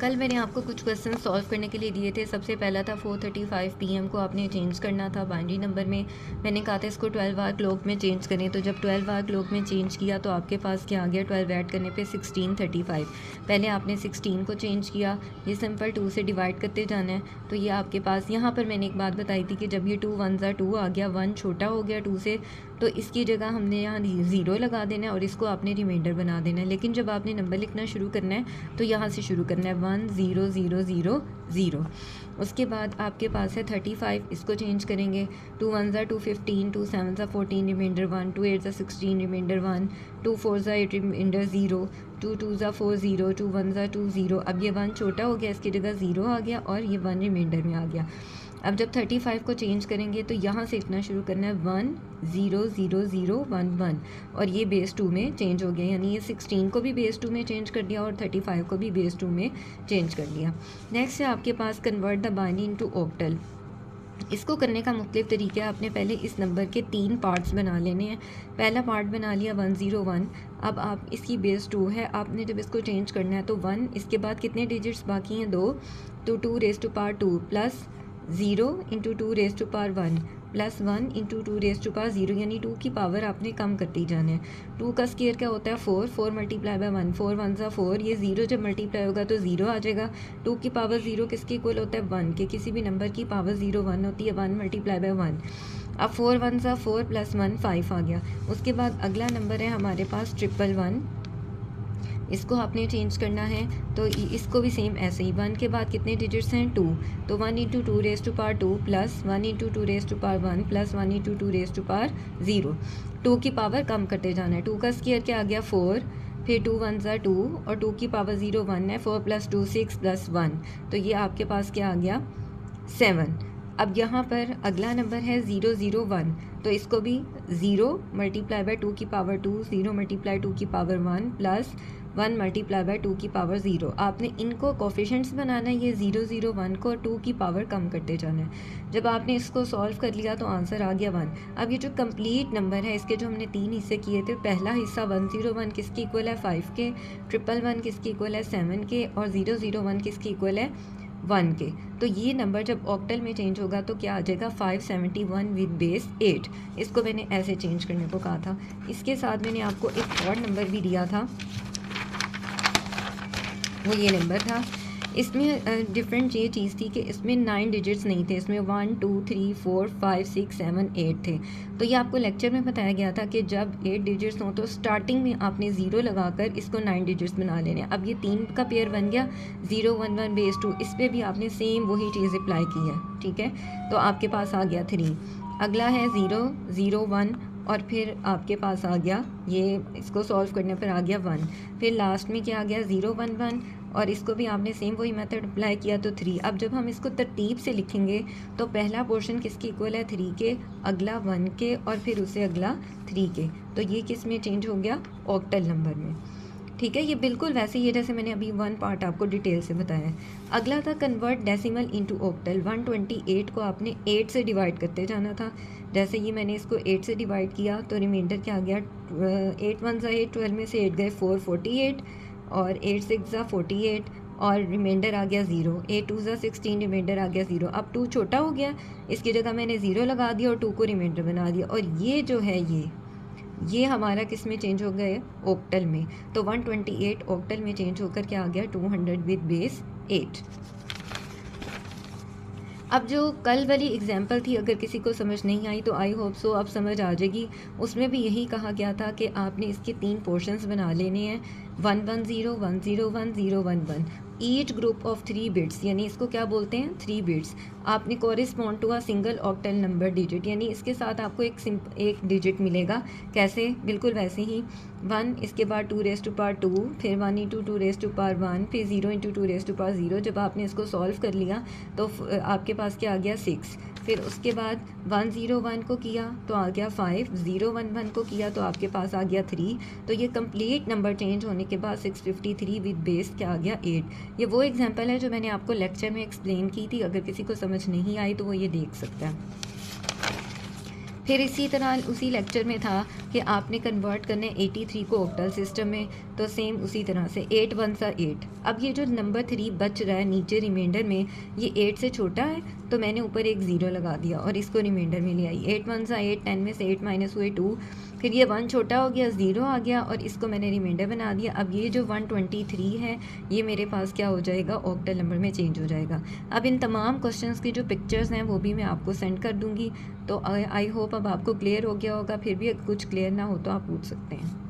कल मैंने आपको कुछ क्वेश्चन सॉल्व करने के लिए दिए थे। सबसे पहला था 4:35 PM को आपने चेंज करना था बाइनरी नंबर में। मैंने कहा था इसको 12 आवर क्लॉक में चेंज करें, तो जब 12 आवर क्लॉक में चेंज किया तो आपके पास क्या आ गया, 12 ऐड करने पे 16:35। पहले आपने 16 को चेंज किया, ये सिंपल 2 से डिवाइड करते जाना है। तो ये आपके पास यहाँ पर मैंने एक बात बताई थी कि जब ये 2 1 2 आ गया, 1 छोटा हो गया 2 से, तो इसकी जगह हमने यहाँ 0 लगा देना है और इसको आपने रिमाइंडर बना देना है। लेकिन जब आपने नंबर लिखना शुरू करना है तो यहाँ से शुरू करना है 1 0 0 0 0। उसके बाद आपके पास है 35, इसको चेंज करेंगे। 2 1 2 15, 2 7 14, रिमाइंडर 1, 2 8 16, रिमाइंडर 1, 2 4 8, रिमाइंडर 0, 2 2 4 0, 2 1 2 0। अब ये 1 छोटा हो गया, इसकी जगह 0 आ गया और ये 1 रिमाइंडर में आ गया। अब जब 35 को चेंज करेंगे तो यहाँ से इतना शुरू करना है 1 0 0 0 1 1 और ये बेस 2 में चेंज हो गया, यानी ये 16 को भी बेस 2 में चेंज कर दिया और 35 को भी बेस 2 में चेंज कर दिया। नेक्स्ट है आपके पास convert the binary into octal. इसको करने का मुख्तलिफ तरीका है। आपने पहले इस नंबर के 3 पार्ट्स बना लेने हैं। पहला पार्ट बना लिया 101। अब आप इसकी बेस 2 है, आपने जब इसको चेंज करना है तो 1, इसके बाद कितने डिजिट्स बाकी हैं, 2, तो 2 raise to power 2 plus 0 into 2 raise to power 1 plus 1 into 2 raise to power 0, यानी 2 की पावर आपने कम करती जाना है। 2 का स्क्वायर क्या होता है 4, 4 मल्टीप्लाई बाय 1, 4 1 4, ये 0 जब मल्टीप्लाई होगा तो 0 आ जाएगा। 2 की पावर 0 किसके इक्वल होता है 1 के, किसी भी नंबर की पावर 0 1 होती है, 1 मल्टीप्लाई बाय 1। अब 4 1 4 प्लस 1 5 आ गया। उसके बाद अगला नंबर है हमारे पास 111, इसको आपने चेंज करना है तो इसको भी सेम ऐसे ही। 1 के बाद कितने डिजिट्स हैं 2, तो 1 into 2 raise to power 2 plus 1 into 2 raise to power 1 plus 1 into 2 raise to power 0। 2 की पावर कम करते जाना है। 2 का स्क्वायर क्या आ गया 4, फिर 2 1 2 और 2 की पावर 0 1 है, 4 प्लस 2 6 प्लस 1, तो ये आपके पास क्या आ गया 7। अब यहाँ पर अगला नंबर है 001, तो इसको भी 0 मल्टीप्लाई बाय 2 की पावर 2, 0 मल्टीप्लाई 2 की पावर 1 प्लस 1 मल्टीप्लाई बाय 2 की पावर 0। आपने इनको कोफिशिएंट्स बनाना है, ये 001 को 2 की पावर कम करते जाना है। जब आपने इसको सॉल्व कर लिया तो आंसर आ गया 1। अब ये जो कंप्लीट नंबर है इसके जो हमने 3 हिस्से किए थे, पहला हिस्सा 101 किसकी इक्वल है 5 के, 111 किसकी इक्वल है 7 के और 001 किसकी इक्वल है 1 के। तो ये नंबर जब ऑक्टल में चेंज होगा तो क्या आ जाएगा 571 विद बेस 8। इसको मैंने ऐसे चेंज करने को कहा था। इसके साथ मैंने आपको एक और नंबर भी दिया था, वो ये नंबर था। इसमें डिफरेंट ये चीज़ थी कि इसमें 9 डिजिट्स नहीं थे, इसमें 1 2 3 4 5 6 7 8 थे। तो ये आपको लेक्चर में बताया गया था कि जब 8 डिजिट्स हों तो स्टार्टिंग में आपने 0 लगाकर इसको 9 डिजिट्स बना लेने। अब ये 3 का पेयर बन गया 0 1 1 बेस 2, इस पर भी आपने सेम वही चीज़ अप्लाई की है, ठीक है। तो आपके पास आ गया 3। अगला है 0 0 1 और फिर आपके पास आ गया ये, इसको सॉल्व करने पर आ गया 1। फिर लास्ट में क्या आ गया 0 1 1 और इसको भी आपने सेम वही मेथड अप्लाई किया तो 3। अब जब हम इसको तरतीब से लिखेंगे तो पहला पोर्शन किसकी इक्वल है 3 के, अगला 1 के और फिर उससे अगला 3 के। तो ये किस में चेंज हो गया ऑक्टल नंबर में, ठीक है। ये बिल्कुल वैसे ही है जैसे मैंने अभी 1 पार्ट आपको डिटेल से बताया है। अगला था कन्वर्ट डेसिमल इनटू ऑक्टल। 128 को आपने 8 से डिवाइड करते जाना था। जैसे ये मैंने इसको 8 से डिवाइड किया तो रिमाइंडर क्या आ गया 8 1 8, 12 में से 8 गए 4 48 और 8 6 48 और रिमाइंडर आ गया 0, 8 2 16, रिमाइंडर आ गया 0। अब 2 छोटा हो गया, इसकी जगह मैंने 0 लगा दिया और 2 को रिमाइंडर बना दिया और ये जो है ये हमारा किस में चेंज हो गए ऑक्टल में। तो 128 ऑक्टल में चेंज होकर क्या आ गया 200 विद बेस 8। अब जो कल वाली एग्जाम्पल थी, अगर किसी को समझ नहीं आई तो आई होप सो अब समझ आ जाएगी। उसमें भी यही कहा गया था कि आपने इसके 3 पोर्शंस बना लेने हैं, 110 101 011, ईच ग्रुप ऑफ 3 बिट्स, यानी इसको क्या बोलते हैं 3 बिट्स। आपने correspond to a single octal number digit, यानी इसके साथ आपको एक डिजिट मिलेगा। कैसे, बिल्कुल वैसे ही 1, इसके बाद 2 रेज़ टू पावर 2, फिर 1 इंटू 2 रेज़ टू पावर 1, फिर 0 इंटू 2 रेज़ टू पावर 0। जब आपने इसको सॉल्व कर लिया तो आपके पास क्या आ गया 6। फिर उसके बाद 101 को किया तो आ गया 5, 011 को किया तो आपके पास आ गया 3। तो ये कंप्लीट नंबर चेंज होने के बाद 653 विद बेस क्या आ गया 8। ये वो एग्जांपल है जो मैंने आपको लेक्चर में एक्सप्लेन की थी। अगर किसी को समझ नहीं आई तो वो ये देख सकता है। फिर इसी तरह उसी लेक्चर में था कि आपने कन्वर्ट करना है 83 को ऑक्टल सिस्टम में, तो सेम उसी तरह से 8 वन सा 8। अब ये जो नंबर 3 बच रहा है नीचे रिमाइंडर में, ये 8 से छोटा है, तो मैंने ऊपर एक ज़ीरो लगा दिया और इसको रिमाइंडर में ले आई। 8 वन सा 8, 10 में से 8 माइनस हुए 2, फिर ये 1 छोटा हो गया, ज़ीरो आ गया और इसको मैंने रिमाइंडर बना दिया। अब ये जो 123 है ये मेरे पास क्या हो जाएगा, ऑक्टल नंबर में चेंज हो जाएगा। अब इन तमाम क्वेश्चंस की जो पिक्चर्स हैं वो भी मैं आपको सेंड कर दूँगी। तो आई होप अब आपको क्लियर हो गया होगा, फिर भी कुछ क्लियर ना हो तो आप पूछ सकते हैं।